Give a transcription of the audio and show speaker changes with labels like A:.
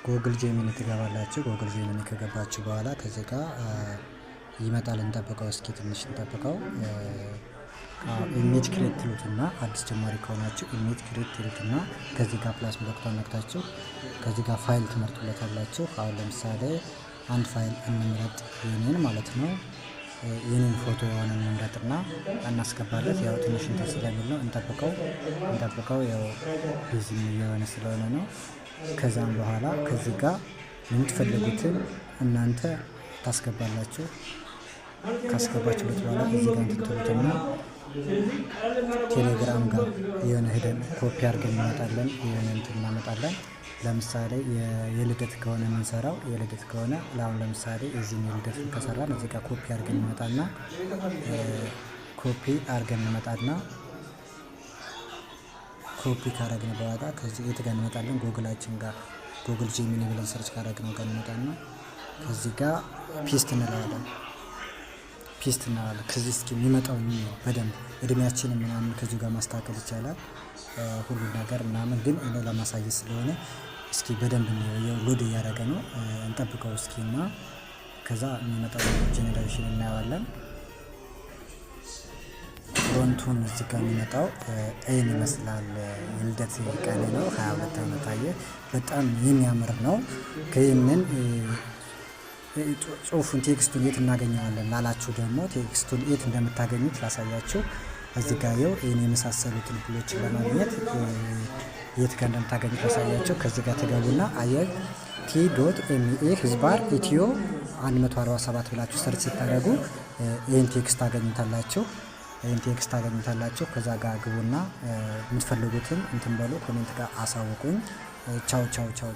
A: ጎግል ጄሚኒ ትገባላችሁ። ጎግል ጄሚኒ ከገባችሁ በኋላ ከዚህ ጋር ይመጣል። እንጠብቀው እስኪ ትንሽ እንጠብቀው። ኢሜጅ ክሬት ትሉትና አዲስ ጀማሪ ከሆናችሁ ኢሜጅ ክሬት ትሉትና ከዚህ ጋር ፕላስ ምልክቷን ነክታችሁ ከዚህ ጋር ፋይል ትመርጡለታላችሁ። አሁን ለምሳሌ አንድ ፋይል እንምረጥ፣ የኔን ማለት ነው። የኔን ፎቶ የሆነ እንምረጥና እናስገባለት። ያው ትንሽ እንትን ስለሚል ነው፣ እንጠብቀው። ያው ቢዚ የሆነ ስለሆነ ነው። ከዛም በኋላ ከዚህ ጋር የምትፈልጉትን እናንተ ታስገባላችሁ። ካስገባችሁት በኋላ እዚህ ጋር እንትሉትና ቴሌግራም ጋር የሆነ ሄደን ኮፒ አድርገን እናመጣለን። የሆነ እንትን እናመጣለን። ለምሳሌ የልደት ከሆነ የምንሰራው የልደት ከሆነ ለአሁን ለምሳሌ እዚህ የልደት ከሰራን እዚህ ጋር ኮፒ አድርገን እንመጣና ኮፒ ካረግን በኋላ ከዚህ የት ጋር እንመጣለን? ጎግላችን ጋር ጎግል ጄሚኒ ብለን ሰርች ካረግነው ጋር እንመጣና ከዚህ ጋር ፔስት እንለዋለን። ከዚህ እስኪ የሚመጣው በደንብ እድሜያችንን ምናምን ከዚህ ጋር ማስተካከል ይቻላል። ሁሉ ነገር ምናምን ግን እኔ ለማሳየት ስለሆነ እስኪ በደንብ ነው ሎድ እያደረገ ነው። እንጠብቀው እስኪና ከዛ የሚመጣው ጄኔሬሽን እናየዋለን። ፍሮንቱን እዚህ ጋር የሚመጣው ይህን ይመስላል። የልደት ቀን ነው 22 ዓመት አየ። በጣም የሚያምር ነው። ከይህንን ጽሁፉን ቴክስቱን የት እናገኘዋለን ላላችሁ ደግሞ ቴክስቱን የት እንደምታገኙት ላሳያችሁ። እዚህ ጋር ይህን የመሳሰሉትን ብሎችን ለማግኘት የት ጋር እንደምታገኙት ላሳያችሁ። ከዚህ ጋር ትገቡና IIT.ME ህዝባር ኢትዮ 147 ብላችሁ ሰርች ስታደርጉ ይህን ቴክስት ታገኙታላችሁ። ከዛ ጋር ግቡና የምትፈልጉትን እንትን በሉ፣ ኮሜንት ጋር አሳውቁኝ። ቻው።